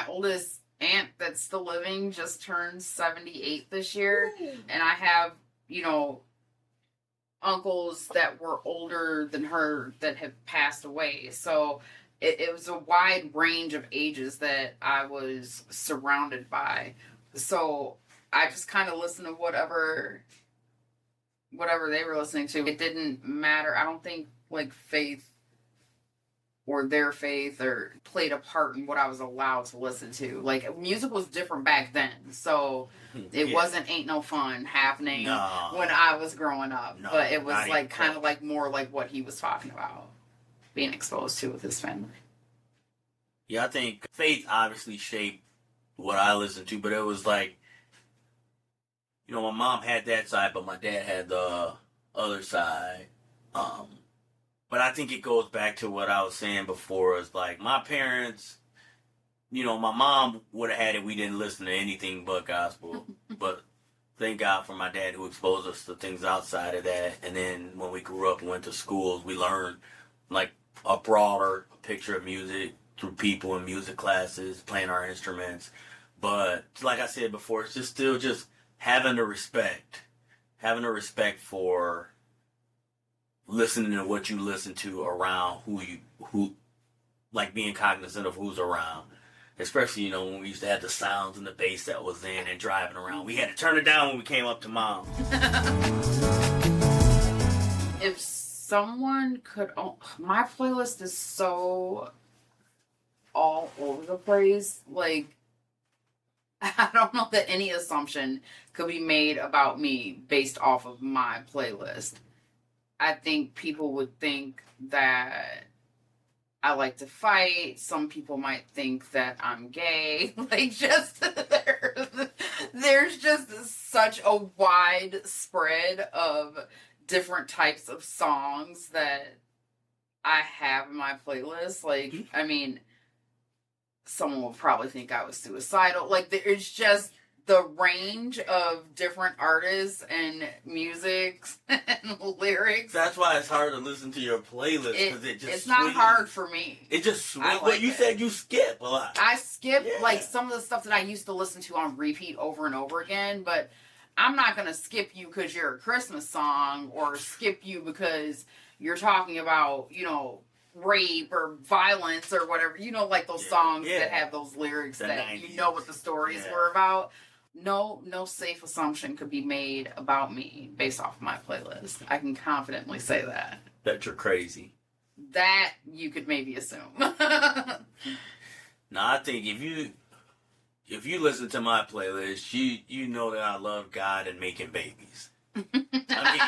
Speaker 3: oldest aunt that's still living just turned 78 this year. And I have, uncles that were older than her that have passed away. So it was a wide range of ages that I was surrounded by. So I just kind of listened to whatever they were listening to. It didn't matter. I don't think like faith or their faith or played a part in what I was allowed to listen to. Like music was different back then. So it wasn't Ain't No Fun happening when I was growing up.
Speaker 4: No,
Speaker 3: but it was like kind of like more like what he was talking about being exposed to with his family.
Speaker 4: Yeah, I think faith obviously shaped what I listened to, but it was like, my mom had that side, but my dad had the other side. But I think it goes back to what I was saying before. Is like my parents, my mom would have had it. We didn't listen to anything but gospel. But thank God for my dad who exposed us to things outside of that. And then when we grew up and went to schools, we learned like a broader picture of music through people in music classes, playing our instruments. But like I said before, it's still having a respect for listening to what you listen to around who like being cognizant of who's around, especially when we used to have the sounds and the bass that was in and driving around. We had to turn it down when we came up to mom.
Speaker 3: If someone could, my playlist is so all over the place. Like I don't know that any assumption could be made about me based off of my playlist. I think people would think that I like to fight. Some people might think that I'm gay. Like there's just such a wide spread of different types of songs that I have in my playlist. Like, I mean, someone will probably think I was suicidal. Like there's just the range of different artists and music and lyrics.
Speaker 4: That's why it's hard to listen to your playlist because
Speaker 3: it's not hard for me.
Speaker 4: It just swings. Like you said, you skip a lot.
Speaker 3: I skip like some of the stuff that I used to listen to on repeat over and over again, but I'm not gonna skip you because you're a Christmas song or skip you because you're talking about rape or violence or whatever. Like those songs that have those lyrics that 90s. You know what the stories were about. No safe assumption could be made about me based off of my playlist. I can confidently say that.
Speaker 4: That you're crazy.
Speaker 3: That you could maybe assume.
Speaker 4: No, I think if you listen to my playlist, you know that I love God and making babies. I mean,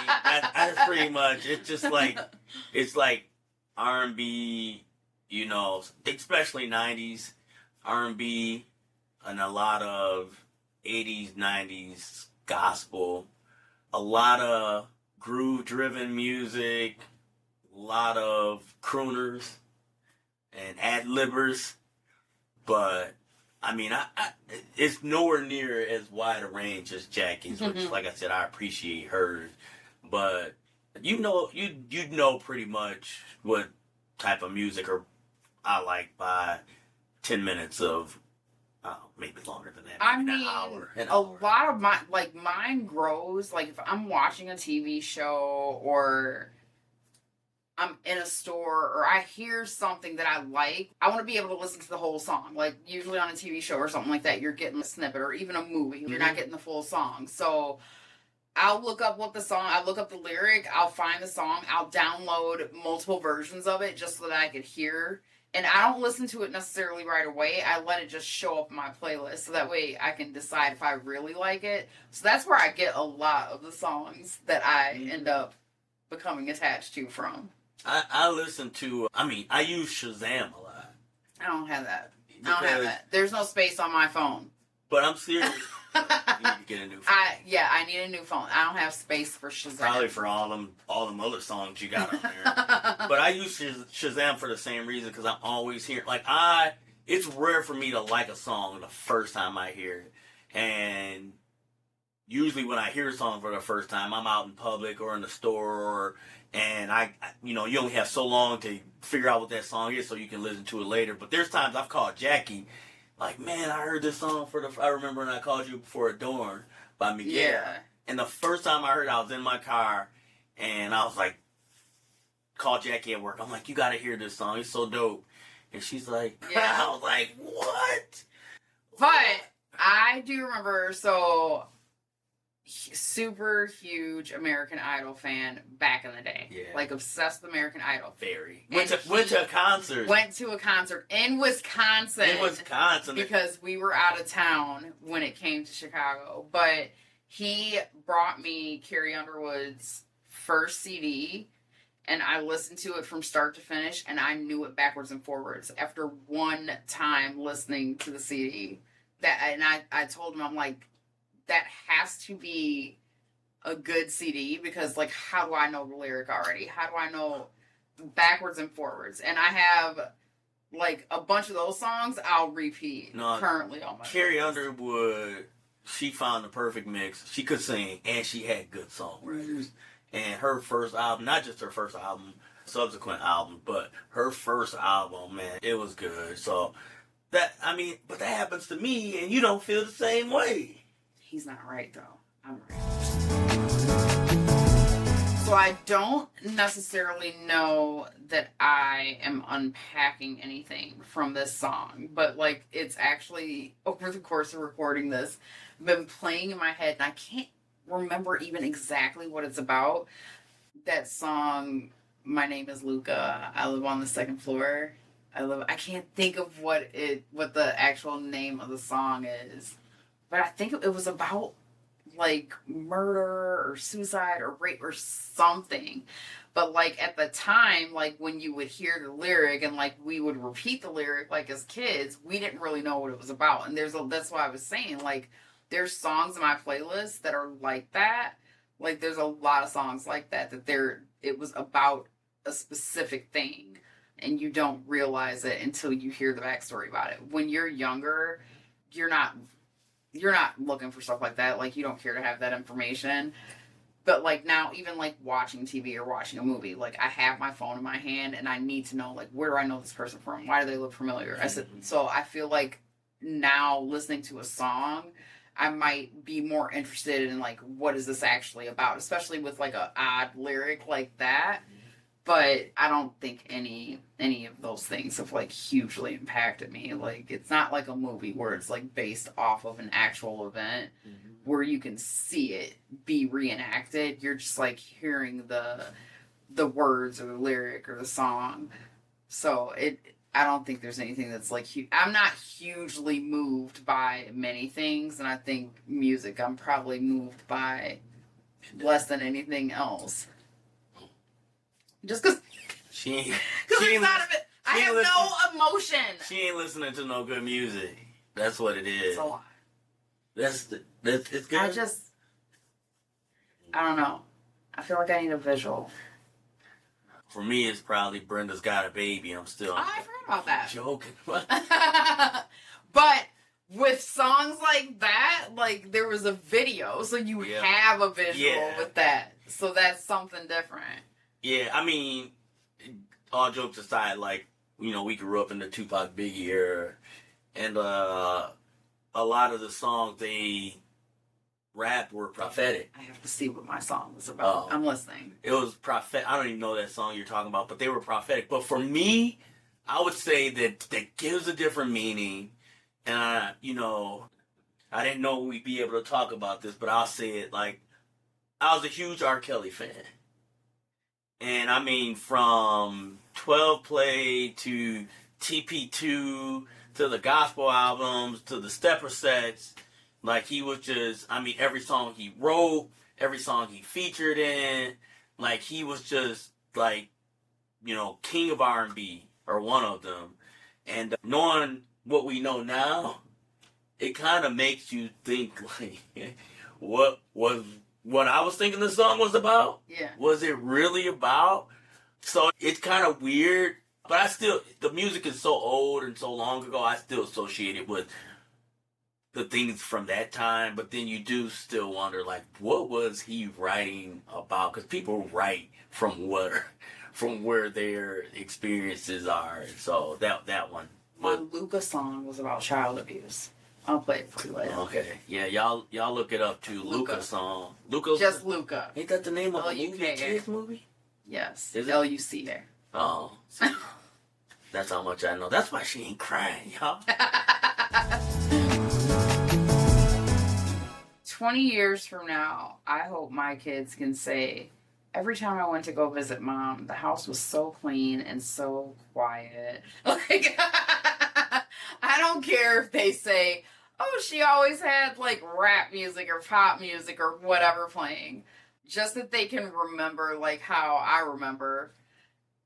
Speaker 4: that's pretty much. It's just like it's like R&B, especially 90s R&B, and a lot of 80s, 90s gospel, a lot of groove-driven music, a lot of crooners and ad-libbers, but I mean, it's nowhere near as wide a range as Jackie's, which, like I said, I appreciate hers, but you know pretty much what type of music I like by 10 minutes of maybe longer than that.
Speaker 3: I mean, a lot of mine grows, like if I'm watching a TV show or I'm in a store or I hear something that I like, I want to be able to listen to the whole song. Like usually on a TV show or something like that, you're getting a snippet, or even a movie, you're not getting the full song. So I'll look up what the song, I'll look up the lyric, I'll find the song, I'll download multiple versions of it just so that I could hear. And I don't listen to it necessarily right away. I let it just show up in my playlist so that way I can decide if I really like it. So that's where I get a lot of the songs that I end up becoming attached to from.
Speaker 4: I listen to, I use Shazam a lot.
Speaker 3: I don't have that. I don't have that. There's no space on my phone.
Speaker 4: But I'm serious. You need to get a new phone.
Speaker 3: I need a new phone. I don't have space for Shazam.
Speaker 4: Probably for all them other songs you got on there. But I use Shazam for the same reason, because I'm always hearing, it's rare for me to like a song the first time I hear it. And usually when I hear a song for the first time, I'm out in public or in the store, and you only have so long to figure out what that song is so you can listen to it later. But there's times I've called Jackie, like, man, I heard this song I remember when I called you before Adorn by Miguel.
Speaker 3: Yeah.
Speaker 4: And the first time I heard it, I was in my car, and I was like, called Jackie at work. I'm like, you gotta hear this song. It's so dope. And she's like,
Speaker 3: Yeah.
Speaker 4: I was like, what?
Speaker 3: But I do remember, so super huge American Idol fan back in the day.
Speaker 4: Yeah.
Speaker 3: Like obsessed with American Idol.
Speaker 4: Very.
Speaker 3: And
Speaker 4: Went to a concert.
Speaker 3: Went to a concert in Wisconsin.
Speaker 4: In Wisconsin.
Speaker 3: Because we were out of town when it came to Chicago. But he brought me Carrie Underwood's first CD, and I listened to it from start to finish, and I knew it backwards and forwards after one time listening to the CD. I told him, I'm like, that has to be a good CD, because like, how do I know the lyric already? How do I know backwards and forwards? And I have like a bunch of those songs I'll repeat currently on my
Speaker 4: Carrie
Speaker 3: playlist.
Speaker 4: Underwood, she found the perfect mix. She could sing, and she had good songwriters. And her first album, not just her first album, subsequent album, but her first album, man, it was good. So but that happens to me, and you don't feel the same way.
Speaker 3: He's not right, though. I'm right. So I don't necessarily know that I am unpacking anything from this song, but like, it's actually, over the course of recording this, been playing in my head, and I can't remember even exactly what it's about. That song, My Name is Luca, I Live on the Second Floor. I can't think of what the actual name of the song is. But I think it was about like murder or suicide or rape or something. But like at the time, like when you would hear the lyric and like we would repeat the lyric like as kids, we didn't really know what it was about. And that's why I was saying, like, there's songs in my playlist that are like that. Like there's a lot of songs like that it was about a specific thing, and you don't realize it until you hear the backstory about it. When you're younger, you're not looking for stuff like that. Like, you don't care to have that information. But like now, even like watching TV or watching a movie, like I have my phone in my hand and I need to know, like, where do I know this person from? Why do they look familiar? So I feel like now listening to a song, I might be more interested in like, what is this actually about? Especially with like a odd lyric like that. But I don't think any of those things have like hugely impacted me. Like, it's not like a movie where it's like based off of an actual event where you can see it be reenacted. You're just like hearing the words or the lyric or the song. So I don't think there's anything that's like I'm not hugely moved by many things, and I think music I'm probably moved by less than anything else. Just because it's not a bit. I have no emotion.
Speaker 4: She ain't listening to no good music. That's what it is.
Speaker 3: It's a lot.
Speaker 4: It's good.
Speaker 3: I don't know. I feel like I need a visual.
Speaker 4: For me, it's probably Brenda's Got a Baby. I'm still.
Speaker 3: Oh, I forgot about that.
Speaker 4: Joking.
Speaker 3: But with songs like that, like there was a video, so you have a visual with that. So that's something different.
Speaker 4: Yeah, I mean, all jokes aside, like, we grew up in the Tupac Biggie era, and a lot of the songs, they rap were prophetic.
Speaker 3: I have to see what my song was about.
Speaker 4: Oh.
Speaker 3: I'm listening.
Speaker 4: It was prophetic. I don't even know that song you're talking about, but they were prophetic. But for me, I would say that gives a different meaning. And I didn't know we'd be able to talk about this, but I'll say it. Like, I was a huge R. Kelly fan. And I mean, from 12 Play to TP2 to the gospel albums to the stepper sets, like, he was just, I mean, every song he wrote, every song he featured in, like, he was just, like, king of R&B, or one of them. And knowing what we know now, it kind of makes you think, like, what I was thinking the song was about?
Speaker 3: Yeah.
Speaker 4: Was it really about? So it's kind of weird, but the music is so old and so long ago, I still associate it with the things from that time. But then you do still wonder, like, what was he writing about? Because people write from where their experiences are. So that one.
Speaker 3: My Luca song was about child abuse. I'll play it for you later.
Speaker 4: Okay, yeah, y'all look it up too. Luca song. Luca.
Speaker 3: Just Luca.
Speaker 4: Ain't that the name of a
Speaker 3: L-U-K-A.
Speaker 4: kids movie?
Speaker 3: Yes.
Speaker 4: Is it?
Speaker 3: L-U-C-A.
Speaker 4: Oh, that's how much I know. That's why she ain't crying, y'all.
Speaker 3: 20 years from now, I hope my kids can say, every time I went to go visit mom, the house was so clean and so quiet. Like, I don't care if they say, oh, she always had like rap music or pop music or whatever playing. Just that they can remember like how I remember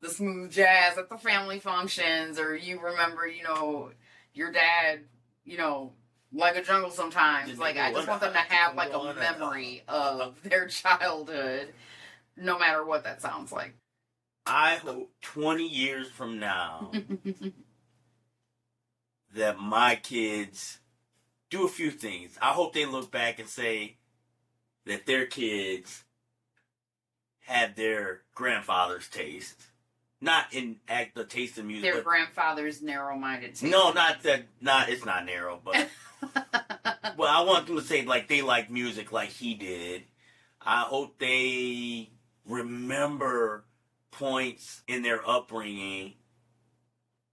Speaker 3: the smooth jazz at the family functions, or you remember, your dad, like a jungle sometimes. Like, I just want them to have like a memory of their childhood, no matter what that sounds like.
Speaker 4: I hope 20 years from now that my kids do a few things. I hope they look back and say that their kids had their grandfather's taste. Not in the taste in music.
Speaker 3: Their
Speaker 4: but
Speaker 3: grandfather's narrow-minded taste.
Speaker 4: No, not that. It's not narrow, but well, I want them to say like they like music like he did. I hope they remember points in their upbringing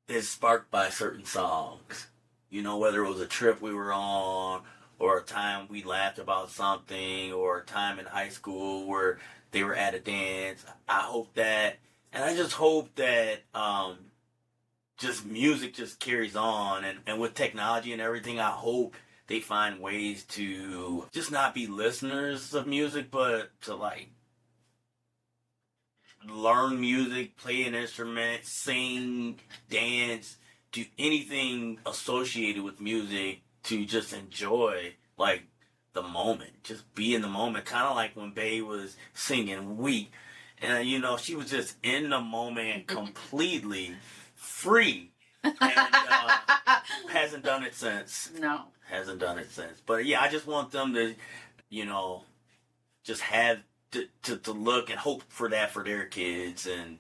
Speaker 4: that's sparked by certain songs. Whether it was a trip we were on, or a time we laughed about something, or a time in high school where they were at a dance. I hope that, and I just hope that just music just carries on, and with technology and everything, I hope they find ways to just not be listeners of music, but to like learn music, play an instrument, sing, dance, do anything associated with music, to just enjoy like the moment, just be in the moment, kind of like when Bae was singing Weak, and she was just in the moment, completely free, and hasn't done it since.
Speaker 3: No.
Speaker 4: Hasn't done it since. But yeah, I just want them to, just have to look and hope for that for their kids, and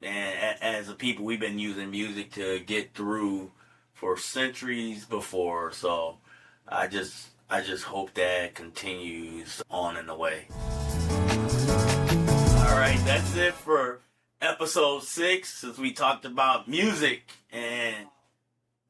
Speaker 4: as a people, we've been using music to get through for centuries before. So I just hope that continues on in the way. All right, that's it for episode 6, since we talked about music and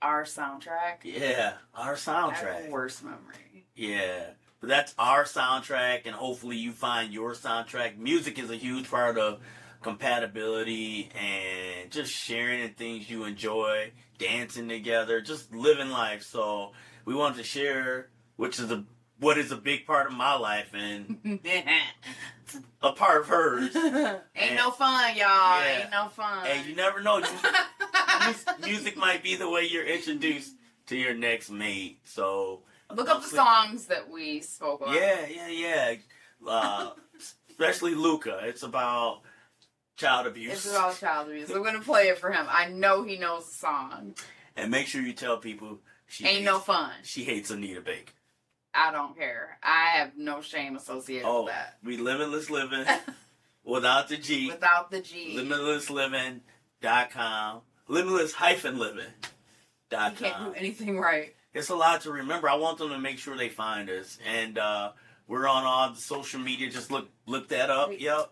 Speaker 3: Our soundtrack.
Speaker 4: yeah, our
Speaker 3: I have
Speaker 4: soundtrack.
Speaker 3: a worse memory.
Speaker 4: Yeah, but that's our soundtrack, and hopefully you find your soundtrack. Music is a huge part of compatibility and just sharing the things you enjoy, dancing together, just living life. So we wanted to share, what is a big part of my life and a part of hers.
Speaker 3: Ain't no fun, y'all.
Speaker 4: Yeah.
Speaker 3: Ain't no fun.
Speaker 4: Hey, you never know. Music might be the way you're introduced to your next mate. So
Speaker 3: Look up the songs that we spoke on.
Speaker 4: Yeah. Especially Luca. It's about child abuse.
Speaker 3: It's about child abuse. We're gonna play it for him. I know he knows the song.
Speaker 4: And make sure you tell people
Speaker 3: Ain't no fun.
Speaker 4: She hates Anita Baker.
Speaker 3: I don't care. I have no shame associated with that.
Speaker 4: We Limitless Livin without the G.
Speaker 3: Without the G.
Speaker 4: LimitlessLivin.com. Limitless-livin.com.
Speaker 3: You can't do anything right.
Speaker 4: It's a lot to remember. I want them to make sure they find us. And We're on all the social media. Just look that up. Yep.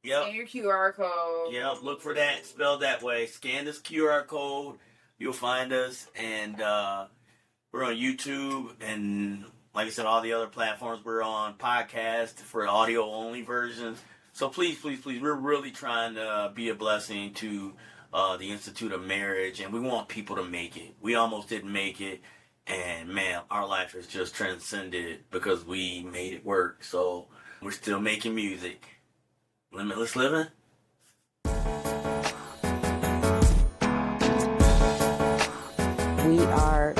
Speaker 3: Scan your QR code.
Speaker 4: Yep. Look for that. Spelled that way. Scan this QR code. You'll find us. And we're on YouTube. And like I said, all the other platforms. We're on podcast for audio only versions. So please, please, please, we're really trying to be a blessing to the Institute of Marriage. And we want people to make it. We almost didn't make it. And man, our life is just transcended because we made it work. So we're still making music. Limitless Livin'.
Speaker 5: We are